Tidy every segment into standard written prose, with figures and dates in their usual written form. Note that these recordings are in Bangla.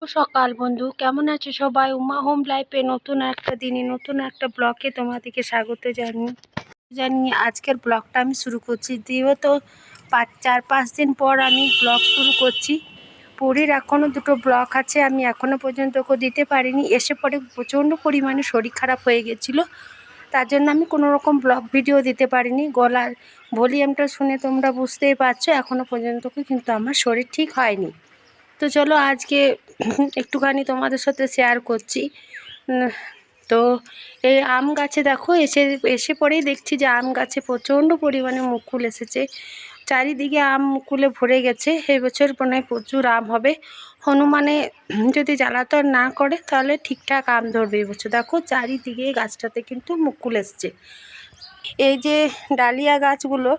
সকাল বন্ধু, কেমন আছো সবাই? উমা হোম লাইফে নতুন একটা দিনে নতুন একটা ব্লগে তোমাদেরকে স্বাগত জানিয়ে আজকের ব্লগটা আমি শুরু করছি। যেহেতু 4-5 দিন পর আমি ব্লগ শুরু করছি। পুরীর এখনও দুটো ব্লগ আছে, আমি এখনও পর্যন্ত দিতে পারিনি। এসে পরে প্রচণ্ড পরিমাণে শরীর খারাপ হয়ে গেছিলো, তার জন্য আমি কোনো রকম ব্লগ ভিডিও দিতে পারিনি। গলার ভলিউমটা শুনে তোমরা বুঝতেই পারছো, এখনও পর্যন্ত কিন্তু আমার শরীর ঠিক হয়নি। তো চলো আজকে একটুখানি তোমাদের সাথে শেয়ার করছি। তো এই আম গাছে দেখো, এসে পরেই দেখছি যে আম গাছে প্রচণ্ড পরিমাণে মুকুল এসেছে। চারিদিকে আম মুকুলে ভরে গেছে। এই বছর মনে হয় প্রচুর আম হবে। হনুমানে যদি জ্বালাতন না করে তাহলে ঠিকঠাক আম ধরবে এই বছর। দেখো চারিদিকে গাছটাতে কিন্তু মুকুল এসছে। এই যে ডালিয়া গাছগুলো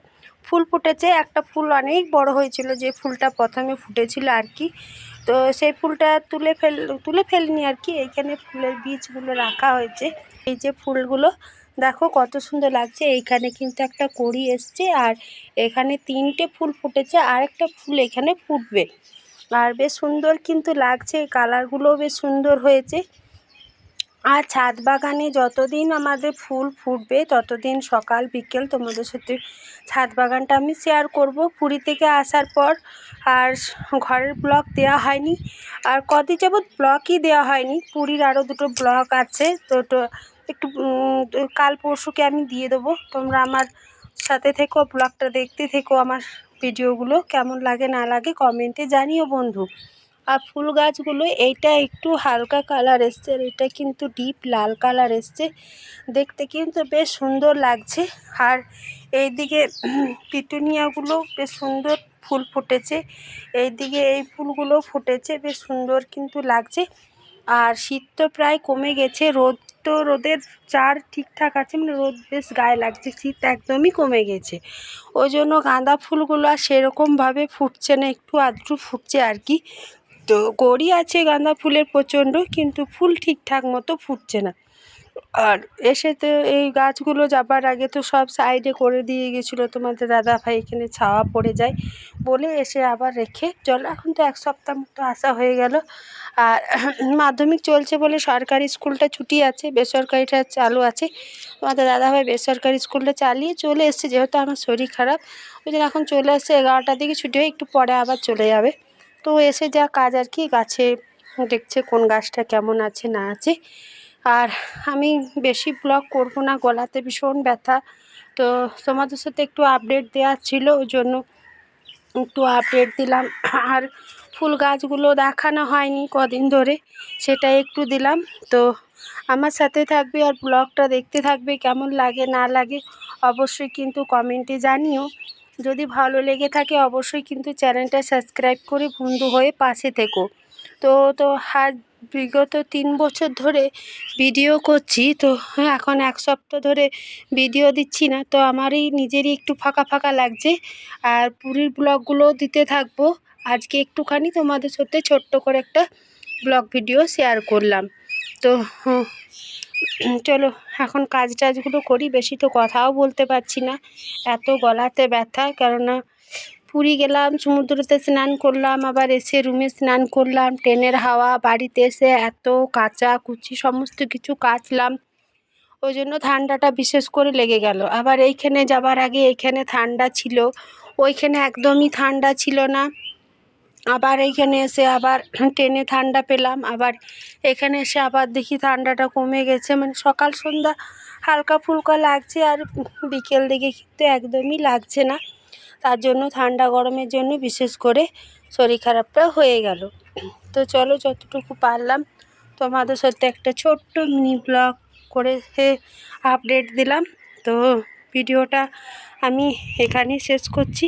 ফুল ফুটেছে, একটা ফুল অনেক বড় হয়েছিল, যে ফুলটা প্রথমে ফুটেছিল আর কি। তো সেই ফুলটা তুলে ফেলিনি আর কি। এইখানে ফুলের বীজগুলো রাখা হয়েছে। এই যে ফুলগুলো দেখো কত সুন্দর লাগছে। এইখানে কিন্তু একটা কড়ি এসছে, আর এখানে 3টে ফুল ফুটেছে, আর একটা ফুল এখানে ফুটবে। আর বেশ সুন্দর কিন্তু লাগছে, কালারগুলোও বেশ সুন্দর হয়েছে। আর ছাদ বাগানে যতদিন আমাদের ফুল ফুটবে ততদিন সকাল বিকেল তোমাদের সাথে ছাদ বাগানটা আমি শেয়ার করব। পুরী থেকে আসার পর আর ঘরের ব্লগ দেওয়া হয়নি, আর কদিন যাবৎ ব্লগই দেওয়া হয়নি। পুরীর আরও দুটো ব্লগ আছে, তো একটু কাল পরশুকে আমি দিয়ে দেবো। তোমরা আমার সাথে থেকো, ব্লগটা দেখতে থেকো। আমার ভিডিওগুলো কেমন লাগে না লাগে কমেন্টে জানিও বন্ধু। আর ফুল গাছগুলো এইটা একটু হালকা কালার এসছে, আর এটা কিন্তু ডিপ লাল কালার এসছে। দেখতে কিন্তু বেশ সুন্দর লাগছে। আর এইদিকে পিটুনিয়াগুলো বেশ সুন্দর ফুল ফুটেছে। এইদিকে এই ফুলগুলো ফুটেছে, বেশ সুন্দর কিন্তু লাগছে। আর শীত তো প্রায় কমে গেছে, রোদের চার ঠিকঠাক আছে, মানে রোদ বেশ গায়ে লাগছে, শীত একদমই কমে গেছে। ওই জন্য গাঁদা ফুলগুলো আর সেরকমভাবে ফুটছে না, একটু আধটু ফুটছে আর কি। তো কড়ি আছে গাঁদা ফুলের প্রচণ্ড, কিন্তু ফুল ঠিকঠাক মতো ফুটছে না। আর এসে তো এই গাছগুলো যাবার আগে তো সব সাইডে করে দিয়ে গেছিলো তোমাদের দাদাভাই, এখানে ছাওয়া পড়ে যায় বলে এসে আবার রেখে চলো। এখন তো 1 সপ্তাহ মতো আসা হয়ে গেল। আর মাধ্যমিক চলছে বলে সরকারি স্কুলটা ছুটি আছে, বেসরকারিটা চালু আছে। তোমাদের দাদাভাই বেসরকারি স্কুলটা চালিয়ে চলে এসছে, যেহেতু আমার শরীর খারাপ ওই জন্য এখন চলে এসছে। 11টার দিকে ছুটি হয়ে একটু পরে আবার চলে যাবে। তো এসে যা কাজ আর কি, গাছে দেখছে কোন গাছটা কেমন আছে না আছে। আর আমি বেশি ব্লগ করব না, গলাতে ভীষণ ব্যথা। তো তোমাদের সাথে একটু আপডেট দেওয়ার ছিল, ওই জন্য একটু আপডেট দিলাম। আর ফুল গাছগুলো দেখানো হয়নি কদিন ধরে, সেটা একটু দিলাম। তো আমার সাথে থাকবে আর ব্লগটা দেখতে থাকবে, কেমন লাগে না লাগে অবশ্যই কিন্তু কমেন্টে জানিও। যদি ভালো লেগে থাকে অবশ্যই কিন্তু চ্যানেলটা সাবস্ক্রাইব করে বন্ধু হয়ে পাশে থেকো। তো আজ বিগত 3 বছর ধরে ভিডিও করছি, তো এখন 1 সপ্তাহ ধরে ভিডিও দিচ্ছি না। তো আমারই নিজেরই একটু ফাঁকা ফাঁকা লাগছে। আর পুরীর ব্লগগুলোও দিতে থাকবো। আজকে একটুখানি তোমাদের সাথে ছোট্ট করে একটা ব্লগ ভিডিও শেয়ার করলাম। তো চলো এখন কাজ টাজগুলো করি, বেশি তো কথাও বলতে পারছি না, এত গলাতে ব্যথা। কেননা পুরী গেলাম, সমুদ্রতে স্নান করলাম, আবার এসে রুমে স্নান করলাম, ট্রেনের হাওয়া, বাড়িতে এসে এত কাচাকুচি সমস্ত কিছু কাচলাম, ওই জন্য ঠান্ডাটা বিশেষ করে লেগে গেল। আবার এইখানে যাবার আগে এইখানে ঠান্ডা ছিল, ওইখানে একদমই ঠান্ডা ছিল না। আবার এইখানে এসে আবার ট্রেনে ঠান্ডা পেলাম, আবার এখানে এসে আবার দেখি ঠান্ডাটা কমে গেছে। মানে সকাল সন্ধ্যা হালকা ফুলকা লাগছে, আর বিকেল দিকে কিন্তু একদমই লাগছে না। তার জন্য ঠান্ডা গরমের জন্য বিশেষ করে শরীর খারাপটা হয়ে গেল। তো চলো যতটুকু পারলাম তোমাদের সাথে একটা ছোট্ট মিনি ব্লগ করে আপডেট দিলাম। তো ভিডিওটা আমি এখানেই শেষ করছি।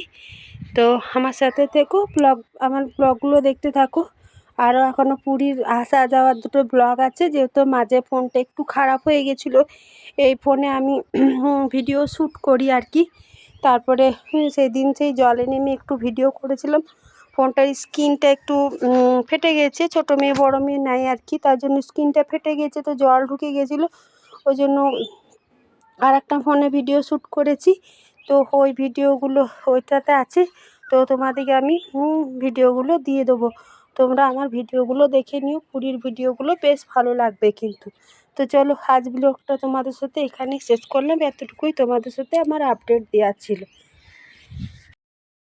তো আমার সাথে থেকো, আমার ব্লগগুলো দেখতে থাকো। আরও এখনও পুরীর আসা যাওয়ার দুটো ব্লগ আছে, যেহেতু মাঝে ফোনটা একটু খারাপ হয়ে গেছিলো। এই ফোনে আমি ভিডিও শ্যুট করি আর কি। তারপরে সেদিন সেই জলে নেমে একটু ভিডিও করেছিলাম, ফোনটার স্ক্রিনটা একটু ফেটে গেছে। ছোটো মেয়ে বড়ো মেয়ে নাই আর কি, তার জন্য স্ক্রিনটা ফেটে গেছে, তো জল ঢুকে গেছিলো, ওই জন্য আর একটা ফোনে ভিডিও শ্যুট করেছি। তো ওই ভিডিওগুলো ওইটাতে আছে, তো তোমাদেরকে আমি ভিডিওগুলো দিয়ে দেবো। তোমরা আমার ভিডিওগুলো দেখে নিও, পুরীর ভিডিওগুলো বেশ ভালো লাগবে কিন্তু। তো চলো আজ ব্লগটা তোমাদের সাথে এখানেই শেষ করলাম, এতটুকুই তোমাদের সাথে আমার আপডেট দেওয়ার ছিল।